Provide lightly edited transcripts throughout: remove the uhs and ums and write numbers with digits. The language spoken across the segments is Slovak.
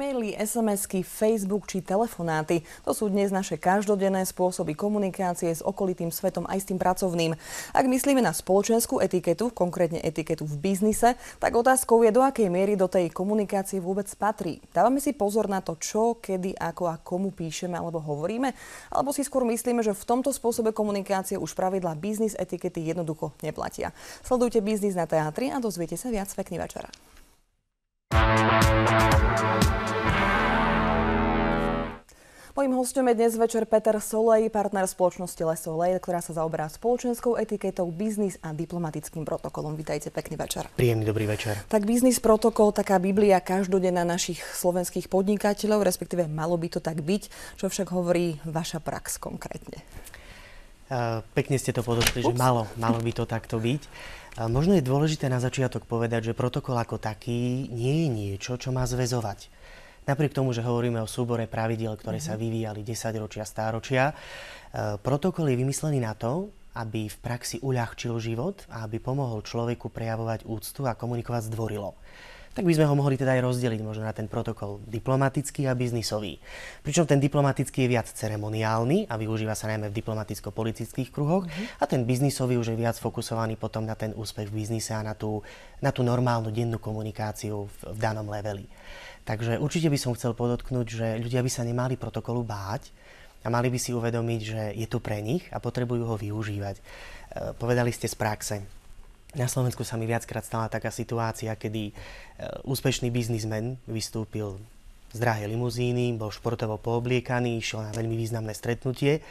E-maily, SMS-ky, Facebook či telefonáty. To sú dnes naše každodenné spôsoby komunikácie s okolitým svetom aj s tým pracovným. Ak myslíme na spoločenskú etiketu, konkrétne etiketu v biznise, tak otázkou je, do akej miery do tej komunikácie vôbec patrí. Dávame si pozor na to, čo, kedy, ako a komu píšeme alebo hovoríme? Alebo si skôr myslíme, že v tomto spôsobe komunikácie už pravidlá biznis etikety jednoducho neplatia. Sledujte Biznis na Teatri a dozviete sa viac. Pekný večer. Mojím hosťom je dnes večer Peter Solej, partner spoločnosti Le Soleil, ktorá sa zaoberá spoločenskou etiketou, biznis a diplomatickým protokolom. Vítajte, pekný večer. Príjemný dobrý večer. Tak biznis protokol, taká biblia každodenná našich slovenských podnikateľov, respektíve malo by to tak byť. Čo však hovorí vaša prax konkrétne? Pekne ste to podotkli, že malo by to takto byť. Možno je dôležité na začiatok povedať, že protokol ako taký nie je niečo, čo má zväzovať. Napriek tomu, že hovoríme o súbore pravidiel, ktoré sa vyvíjali 10 ročia, stáročia, protokol je vymyslený na to, aby v praxi uľahčil život a aby pomohol človeku prejavovať úctu a komunikovať zdvorilo. Tak by sme ho mohli teda aj rozdeliť možno na ten protokol diplomatický a biznisový. Pričom ten diplomatický je viac ceremoniálny a využíva sa najmä v diplomaticko-politických kruhoch a ten biznisový už je viac fokusovaný potom na ten úspech v biznise a na tú normálnu dennú komunikáciu v danom leveli. Takže určite by som chcel podotknúť, že ľudia by sa nemali protokolu báť a mali by si uvedomiť, že je tu pre nich a potrebujú ho využívať. Povedali ste z praxe. Na Slovensku sa mi viackrát stala taká situácia, kedy úspešný biznismen vystúpil z drahej limuzíny, bol športovo poobliekaný, išiel na veľmi významné stretnutie,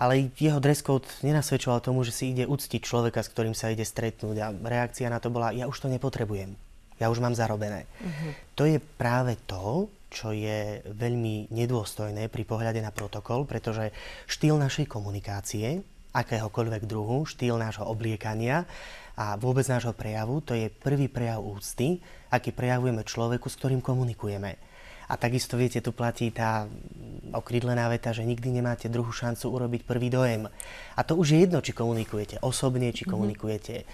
ale jeho dress code nenasvedčoval tomu, že si ide uctiť človeka, s ktorým sa ide stretnúť, a reakcia na to bola: ja už to nepotrebujem, ja už mám zarobené. To je práve to, čo je veľmi nedôstojné pri pohľade na protokol, pretože štýl našej komunikácie, akéhokoľvek druhu, štýl nášho obliekania a vôbec nášho prejavu, to je prvý prejav úcty, aký prejavujeme človeku, s ktorým komunikujeme. A takisto, viete, tu platí tá okrídlená veta, že nikdy nemáte druhú šancu urobiť prvý dojem. A to už je jedno, či komunikujete osobne, či komunikujete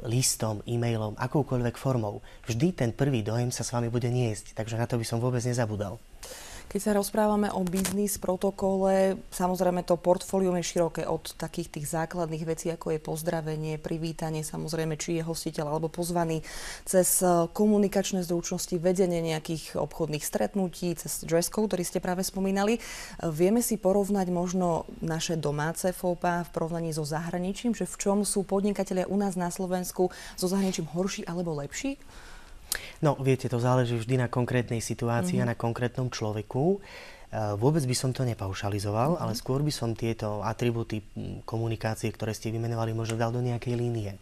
listom, e-mailom, akoukoľvek formou. Vždy ten prvý dojem sa s vami bude niesť, takže na to by som vôbec nezabudol. Keď sa rozprávame o biznis protokole, samozrejme to portfólium je široké od takých tých základných vecí, ako je pozdravenie, privítanie, samozrejme, či je hostiteľ alebo pozvaný, cez komunikačné zručnosti, vedenie nejakých obchodných stretnutí, cez dress code, ktorý ste práve spomínali. Vieme si porovnať možno naše domáce fópa v porovnaní so zahraničím, že v čom sú podnikatelia u nás na Slovensku so zahraničím horší alebo lepší? No, viete, to záleží vždy na konkrétnej situácii a na konkrétnom človeku. Vôbec by som to nepaušalizoval, ale skôr by som tieto atribúty komunikácie, ktoré ste vymenovali, možno dal do nejakej línie.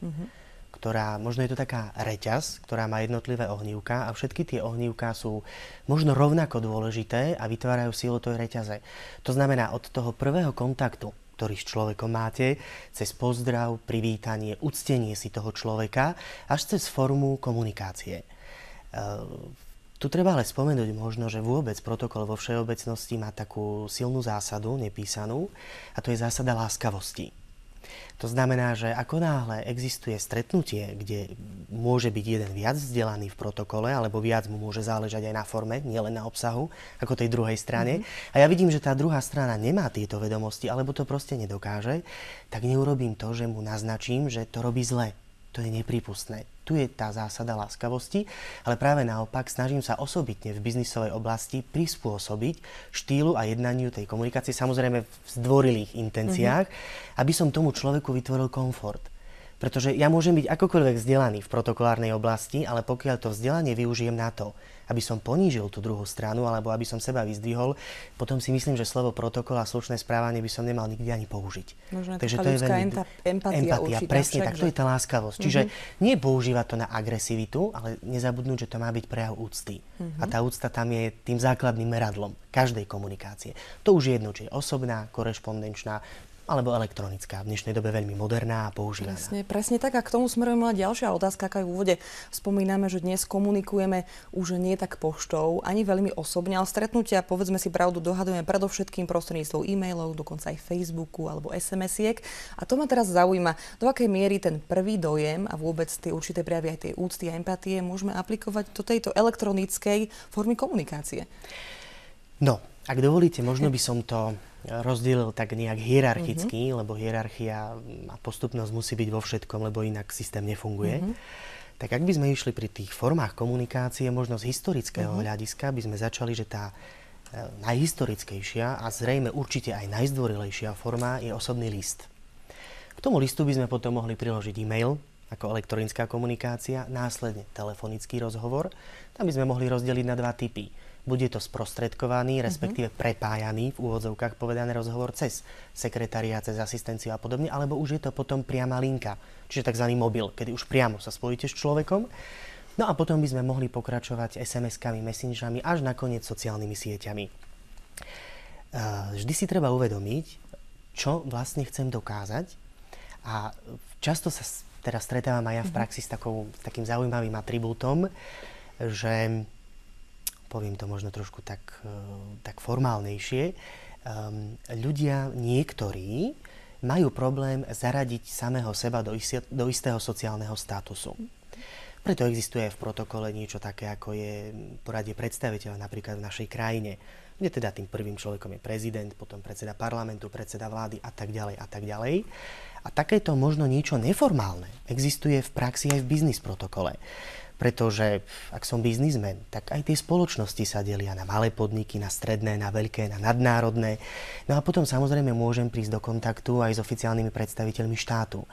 Ktorá, možno je to taká reťaz, ktorá má jednotlivé ohnívka a všetky tie ohnívka sú možno rovnako dôležité a vytvárajú silu tej reťaze. To znamená, od toho prvého kontaktu, ktorý s človekom máte, cez pozdrav, privítanie, uctenie si toho človeka, až cez formu komunikácie. Tu treba ale spomenúť možno, že vôbec protokol vo všeobecnosti má takú silnú zásadu, nepísanú, a to je zásada láskavosti. To znamená, že ako náhle existuje stretnutie, kde môže byť jeden viac vzdelaný v protokole, alebo viac mu môže záležať aj na forme, nielen na obsahu, ako tej druhej strane, a ja vidím, že tá druhá strana nemá tieto vedomosti, alebo to proste nedokáže, tak neurobím to, že mu naznačím, že to robí zle. To je neprípustné. Tu je tá zásada láskavosti, ale práve naopak snažím sa osobitne v biznisovej oblasti prispôsobiť štýlu a jednaniu tej komunikácie, samozrejme v zdvorilých intenciách, aby som tomu človeku vytvoril komfort. Pretože ja môžem byť akokoľvek vzdelaný v protokolárnej oblasti, ale pokiaľ to vzdelanie využijem na to, aby som ponížil tú druhú stranu alebo aby som seba vyzdvihol, potom si myslím, že slovo protokol a slušné správanie by som nemal nikdy ani použiť. Možno takže to je veľmi empatia určitá, presne tak, to je tá láskavosť. Čiže nie používať to na agresivitu, ale nezabudnúť, že to má byť prejav úcty. A tá úcta tam je tým základným meradlom každej komunikácie. To už je jedno, či je osobná, korešpondenčná, alebo elektronická, v dnešnej dobe veľmi moderná a používaná. Presne tak. A k tomu smeruje moja ďalšia otázka, aká v úvode spomíname, že dnes komunikujeme už nie tak poštou, ani veľmi osobne, ale stretnutia, povedzme si pravdu, dohadujeme predovšetkým prostredníctvom e-mailov, dokonca aj Facebooku alebo SMS-iek. A to ma teraz zaujíma, do akej miery ten prvý dojem a vôbec tie určité prejavy aj tej úcty a empatie môžeme aplikovať do tejto elektronickej formy komunikácie. No, ak dovolíte, možno by som to rozdielil tak nejak hierarchicky, lebo hierarchia a postupnosť musí byť vo všetkom, lebo inak systém nefunguje. Tak ak by sme išli pri tých formách komunikácie, možno z historického hľadiska, by sme začali, že tá najhistorickejšia a zrejme určite aj najzdvorilejšia forma je osobný list. K tomu listu by sme potom mohli priložiť e-mail ako elektronická komunikácia, následne telefonický rozhovor. Tam by sme mohli rozdeliť na dva typy. Bude to sprostredkovaný, respektíve prepájaný, v úvodzovkách povedané, rozhovor cez sekretariát, cez asistenciu a podobne, alebo už je to potom priama linka, čiže tzv. Mobil, kedy už priamo sa spojíte s človekom. No a potom by sme mohli pokračovať SMS-kami, messengerami, až nakoniec sociálnymi sieťami. Vždy si treba uvedomiť, čo vlastne chcem dokázať, a často sa teraz stretávam aj ja v praxi s takým zaujímavým atribútom, že poviem to možno trošku tak formálnejšie, ľudia niektorí majú problém zaradiť samého seba do istého sociálneho statusu. Preto existuje v protokole niečo také, ako je poradie predstaviteľa napríklad v našej krajine, kde teda tým prvým človekom je prezident, potom predseda parlamentu, predseda vlády a tak ďalej a tak ďalej. A takéto možno niečo neformálne existuje v praxi aj v biznis protokole. Pretože ak som biznismen, tak aj tie spoločnosti sa delia na malé podniky, na stredné, na veľké, na nadnárodné. No a potom samozrejme môžem prísť do kontaktu aj s oficiálnymi predstaviteľmi štátu.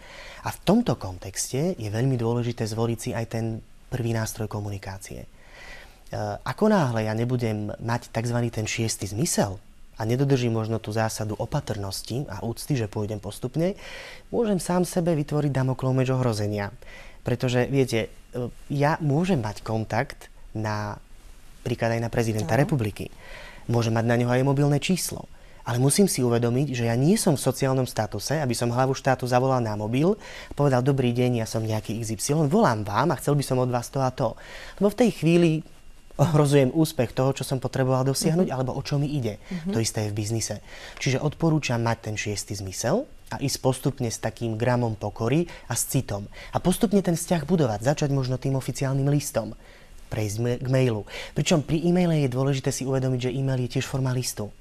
A v tomto kontexte je veľmi dôležité zvoliť si aj ten prvý nástroj komunikácie. Ako náhle ja nebudem mať tzv. Ten šiestý zmysel a nedodržím možno tú zásadu opatrnosti a úcty, že pôjdem postupne, môžem sám sebe vytvoriť Damoklov meč ohrozenia. Pretože, viete, ja môžem mať kontakt napríklad aj na prezidenta republiky. Môžem mať na neho aj mobilné číslo. Ale musím si uvedomiť, že ja nie som v sociálnom statuse, aby som hlavu štátu zavolal na mobil a povedal: dobrý deň, ja som nejaký XY, volám vám a chcel by som od vás to a to. Lebo v tej chvíli ohrozujem úspech toho, čo som potreboval dosiahnuť, alebo o čo mi ide. To isté je v biznise. Čiže odporúčam mať ten šiestý zmysel a ísť postupne s takým gramom pokory a s citom. A postupne ten vzťah budovať, začať možno tým oficiálnym listom, prejsť k mailu. Pričom pri e-maile je dôležité si uvedomiť, že e-mail je tiež forma listu.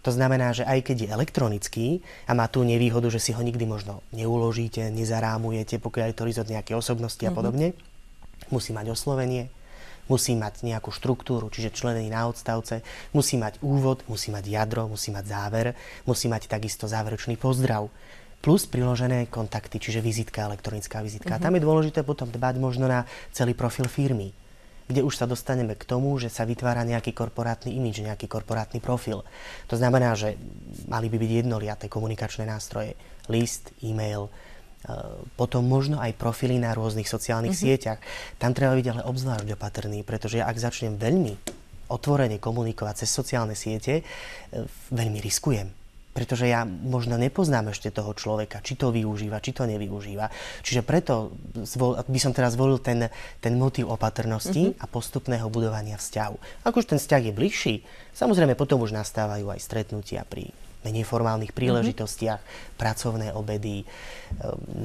To znamená, že aj keď je elektronický a má tú nevýhodu, že si ho nikdy možno neuložíte, nezarámujete, pokiaľ je to list od nejakej osobnosti a podobne, musí mať oslovenie, musí mať nejakú štruktúru, čiže členený na odstavce, musí mať úvod, musí mať jadro, musí mať záver, musí mať takisto záverečný pozdrav, plus priložené kontakty, čiže vizitka, elektronická vizitka. A tam je dôležité potom dbať možno na celý profil firmy, kde už sa dostaneme k tomu, že sa vytvára nejaký korporátny imidž, nejaký korporátny profil. To znamená, že mali by byť jednoliaté komunikačné nástroje, list, e-mail, potom možno aj profily na rôznych sociálnych sieťach. Tam treba byť ale obzvlášť opatrný, pretože ak začnem veľmi otvorene komunikovať cez sociálne siete, veľmi riskujem. Pretože ja možno nepoznám ešte toho človeka, či to využíva, či to nevyužíva. Čiže preto by som teraz volil ten motív opatrnosti a postupného budovania vzťahu. Ak už ten vzťah je bližší, samozrejme potom už nastávajú aj stretnutia pri menej formálnych príležitostiach, pracovné obedy.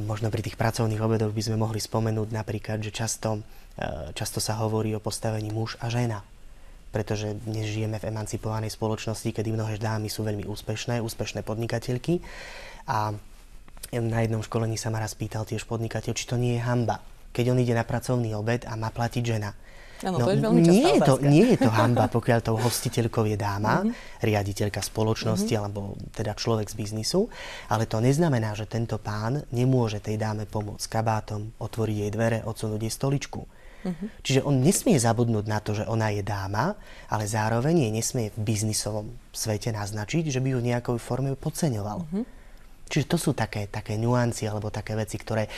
Možno pri tých pracovných obedoch by sme mohli spomenúť napríklad, že často sa hovorí o postavení muž a žena. Pretože dnes žijeme v emancipovanej spoločnosti, kedy mnohé dámy sú veľmi úspešné podnikateľky. A na jednom školení sa ma raz pýtal tiež podnikateľ, či to nie je hanba, keď on ide na pracovný obed a má platiť žena. Áno, to je veľmi častá otázka. Nie je to hanba, pokiaľ tou hostiteľkou je dáma, riaditeľka spoločnosti alebo teda človek z biznisu, ale to neznamená, že tento pán nemôže tej dáme pomôcť s kabátom, otvoriť jej dvere, odsunúť jej stoličku. Čiže on nesmie zabudnúť na to, že ona je dáma, ale zároveň jej nesmie v biznisovom svete naznačiť, že by ju v nejakej forme podceňoval. Čiže to sú také nuancy alebo také veci, ktoré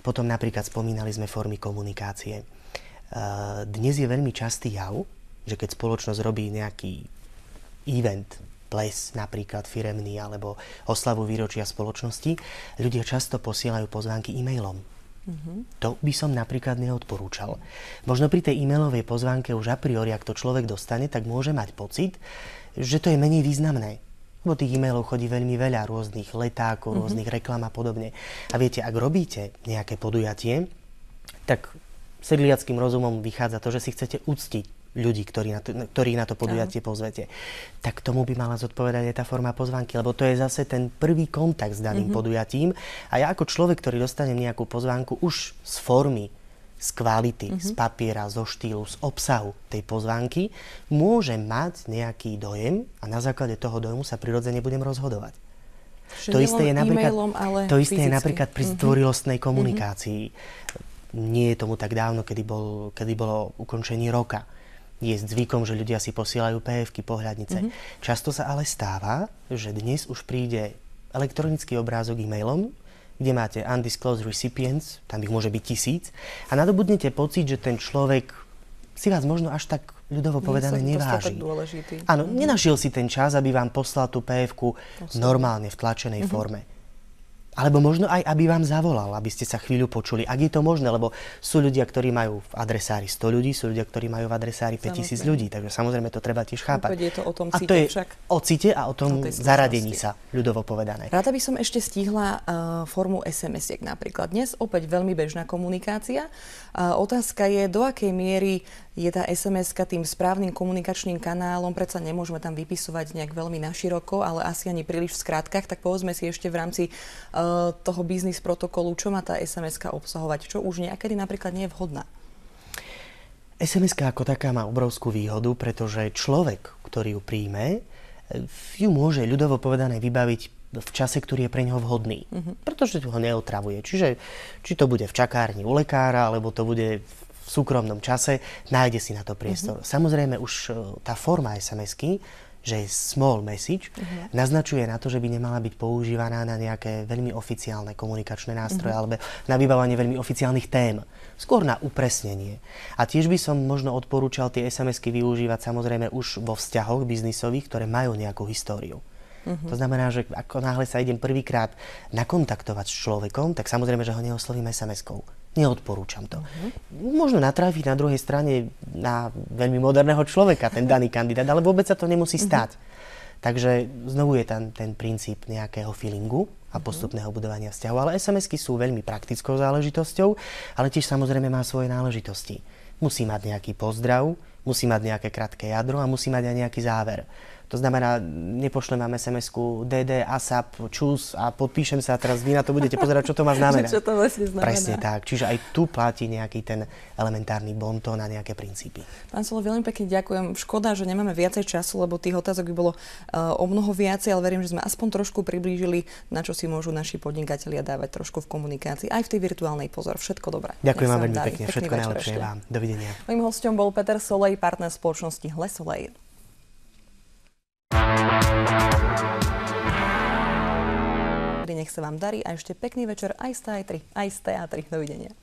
potom napríklad spomínali sme formy komunikácie. Dnes je veľmi častý jav, že keď spoločnosť robí nejaký event ples napríklad firemný alebo oslavu výročia spoločnosti, ľudia často posielajú pozvánky e-mailom. To by som napríklad neodporúčal. Možno pri tej e-mailovej pozvánke už a priori, ak to človek dostane, tak môže mať pocit, že to je menej významné. Lebo tých e-mailov chodí veľmi veľa, rôznych letákov, rôznych reklam a podobne. A viete, ak robíte nejaké podujatie, tak sedliackým rozumom vychádza to, že si chcete uctiť ľudí, ktorí na to podujatie pozvete. Tak tomu by mala zodpovedať aj tá forma pozvánky, lebo to je zase ten prvý kontakt s daným podujatím. A ja ako človek, ktorý dostanem nejakú pozvánku už z formy, z kvality, z papiera, zo štýlu, z obsahu tej pozvánky, môžem mať nejaký dojem a na základe toho dojmu sa prirodzene budem rozhodovať. To isté je napríklad pri zdvorilostnej komunikácii. Nie je tomu tak dávno, kedy bolo ukončenie roka. Je zvykom, že ľudia si posielajú PF-ky, pohľadnice. Často sa ale stáva, že dnes už príde elektronický obrázok e-mailom, kde máte undisclosed recipients, tam ich môže byť 1000, a nadobudnete pocit, že ten človek si vás možno až tak ľudovo povedané neváži. Áno, nenašiel si ten čas, aby vám poslal tú PF-ku normálne v tlačenej forme. Alebo možno aj, aby vám zavolal, aby ste sa chvíľu počuli. Ak je to možné, lebo sú ľudia, ktorí majú v adresári 100 ľudí, sú ľudia, ktorí majú v adresári 5000 ľudí. Takže samozrejme to treba tiež chápať. Je to o tom cite, a to je však o cite a o tom zaradení sa, ľudovo povedané. Rada by som ešte stihla formu SMS-iek napríklad. Dnes opäť veľmi bežná komunikácia. Otázka je, do akej miery je tá SMS-ka tým správnym komunikačným kanálom. Predsa nemôžeme tam vypisovať nejak veľmi naširoko, ale asi ani príliš v skrátkach. Tak povedzme si ešte v rámci toho biznis protokolu, čo má tá SMS-ka obsahovať, čo už niekedy napríklad nie je vhodná. SMS-ka ako taká má obrovskú výhodu, pretože človek, ktorý ju príjme, ju môže ľudovo povedané vybaviť v čase, ktorý je pre neho vhodný. Pretože ho neotravuje. Čiže či to bude v čakárni u lekára, alebo to bude v súkromnom čase, nájde si na to priestor. Samozrejme už tá forma SMS-ky, že je small message, naznačuje na to, že by nemala byť používaná na nejaké veľmi oficiálne komunikačné nástroje alebo na vybavanie veľmi oficiálnych tém. Skôr na upresnenie. A tiež by som možno odporúčal tie SMS-ky využívať samozrejme už vo vzťahoch biznisových, ktoré majú nejakú históriu. To znamená, že ako náhle sa idem prvýkrát nakontaktovať s človekom, tak samozrejme, že ho neoslovím SMS-kou. Neodporúčam to. Možno natráfiť na druhej strane na veľmi moderného človeka, ten daný kandidát, ale vôbec sa to nemusí stať. Takže znovu je tam ten princíp nejakého feelingu a postupného budovania vzťahu. Ale SMS-ky sú veľmi praktickou záležitosťou, ale tiež samozrejme má svoje náležitosti. Musí mať nejaký pozdrav, musí mať nejaké krátke jadro a musí mať aj nejaký záver. To znamená, nepošlem vám SMS-ku DD, ASAP, čus a podpíšem sa a teraz vy na to budete pozerať, čo to má znamenať. Čo to vlastne znamená. Presne tak. Čiže aj tu platí nejaký ten elementárny bontón a nejaké princípy. Pán Solo, veľmi pekne ďakujem. Škoda, že nemáme viacej času, lebo tých otázok by bolo o mnoho viacej, ale verím, že sme aspoň trošku priblížili, na čo si môžu naši podnikatelia dávať trošku v komunikácii, aj v tej virtuálnej pozor. Všetko dobré. Ďakujem vám veľmi pekne. Všetko najlepšie vám. Dovidenia. Mojím hosťom bol Peter Solej, partner spoločnosti Le Soleil. Nech sa vám darí a ešte pekný večer aj z teatry, aj z teatry. Dovidenia.